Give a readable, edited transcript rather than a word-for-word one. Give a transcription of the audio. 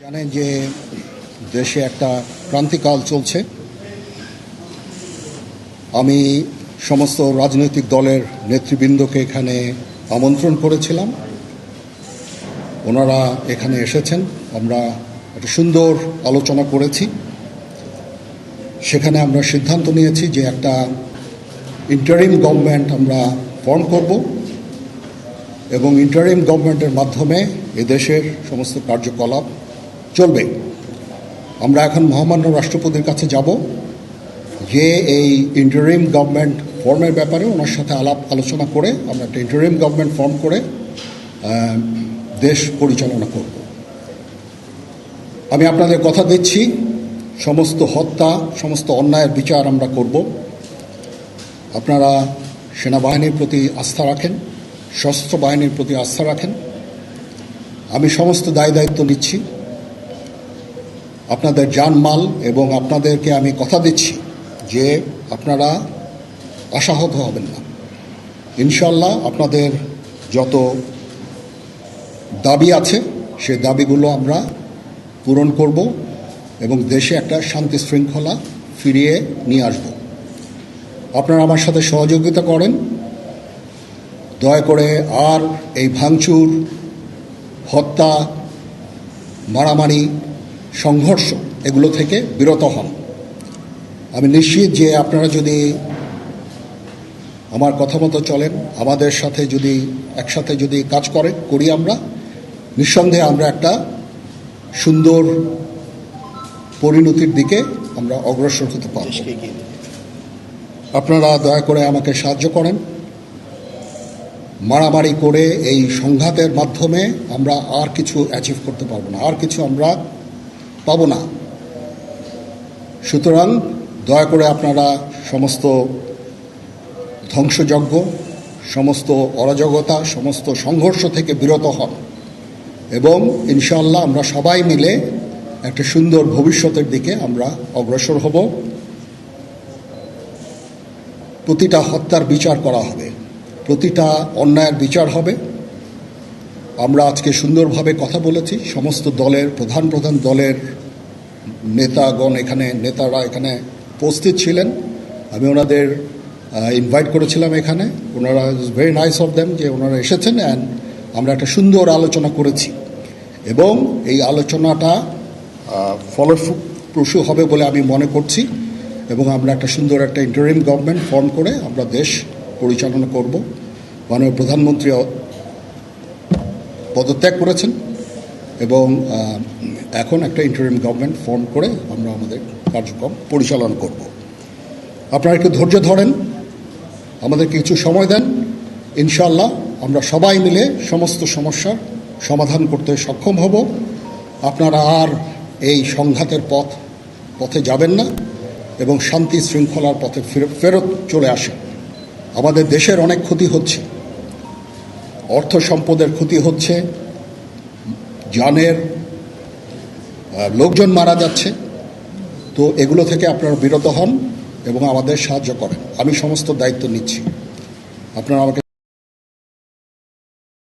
জানেন যে দেশে একটা ক্রান্তিকাল চলছে। আমি সমস্ত রাজনৈতিক দলের নেতৃবৃন্দকে এখানে আমন্ত্রণ করেছিলাম, ওনারা এখানে এসেছেন। আমরা একটা সুন্দর আলোচনা করেছি। সেখানে আমরা সিদ্ধান্ত নিয়েছি যে একটা ইন্টারিম গভর্নমেন্ট আমরা ফর্ম করব এবং ইন্টারিম গভর্নমেন্টের মাধ্যমে এদেশের সমস্ত কার্যকলাপ চলবে। আমরা এখন মহামান্য রাষ্ট্রপতির কাছে যাব যে এই ইন্টারিম গভর্নমেন্ট ফর্মের ব্যাপারে ওনার সাথে আলোচনা করে আমরা একটা ইন্টারিম গভর্নমেন্ট ফর্ম করে দেশ পরিচালনা করব। আমি আপনাদের কথা দিচ্ছি, সমস্ত হত্যা, সমস্ত অন্যায়ের বিচার আমরা করব। আপনারা সেনাবাহিনীর প্রতি আস্থা রাখেন, সশস্ত্র বাহিনীর প্রতি আস্থা রাখেন। আমি সমস্ত দায়িত্ব নিচ্ছি, আপনাদের জানমাল, এবং আপনাদেরকে আমি কথা দিচ্ছি যে আপনারা আশাহত হবেন না। ইনশাল্লাহ আপনাদের যত দাবি আছে সেই দাবিগুলো আমরা পূরণ করব এবং দেশে একটা শান্তি শৃঙ্খলা ফিরিয়ে নিয়ে আসব। আপনারা আমার সাথে সহযোগিতা করেন। দয়া করে আর এই ভাঙচুর, হত্যা, মারামারি, সংঘর্ষ এগুলো থেকে বিরত হন। আমি নিশ্চিত যে আপনারা যদি আমার কথা মতো চলেন, আমাদের সাথে যদি একসাথে যদি কাজ করি আমরা, নিঃসন্দেহে আমরা একটা সুন্দর পরিণতির দিকে আমরা অগ্রসর হতে পারব। আপনারা দয়া করে আমাকে সাহায্য করেন। মারামারি করে এই সংঘাতের মাধ্যমে আমরা আর কিছু অ্যাচিভ করতে পারবো না, আর কিছু আমরা পাবো না। সুতরাং দয়া করে আপনারা সমস্ত ধ্বংসযজ্ঞ, সমস্ত অরাজকতা, সমস্ত সংঘর্ষ থেকে বিরত হন এবং ইনশাআল্লাহ আমরা সবাই মিলে একটা সুন্দর ভবিষ্যতের দিকে আমরা অগ্রসর হব। প্রতিটা হত্যার বিচার করা হবে, প্রতিটা অন্যায়ের বিচার হবে। আমরা আজকে সুন্দরভাবে কথা বলেছি। সমস্ত দলের প্রধান দলের নেতারা এখানে উপস্থিত ছিলেন। আমি ওনাদের ইনভাইট করেছিলাম এখানে। ওনারা ভেরি নাইস অফ দেম যে ওনারা এসেছেন, অ্যান্ড আমরা একটা সুন্দর আলোচনা করেছি এবং এই আলোচনাটা ফলপ্রসূ হবে বলে আমি মনে করছি এবং আমরা একটা সুন্দর একটা ইন্টারিম গভর্নমেন্ট ফর্ম করে আমরা দেশ পরিচালনা করব। মাননীয় প্রধানমন্ত্রী পদত্যাগ করেছেন এবং এখন একটা ইন্টারিম গভর্নমেন্ট ফর্ম করে আমরা আমাদের কার্যক্রম পরিচালনা করব। আপনারা একটু ধৈর্য ধরেন, আমাদের কিছু সময় দেন। ইনশাআল্লাহ আমরা সবাই মিলে সমস্ত সমস্যার সমাধান করতে সক্ষম হব। আপনারা আর এই সংঘাতের পথে যাবেন না এবং শান্তি শৃঙ্খলার পথে ফেরত চলে আসেন। আমাদের দেশের অনেক ক্ষতি হচ্ছে, অর্থ সম্পদের ক্ষতি হচ্ছে, জানের লোকজন মারা যাচ্ছে। তো এগুলো থেকে আপনারা বিরত হন এবং আমাদের সাহায্য করেন। আমি সমস্ত দায়িত্ব নিচ্ছি। আপনারা আমাকে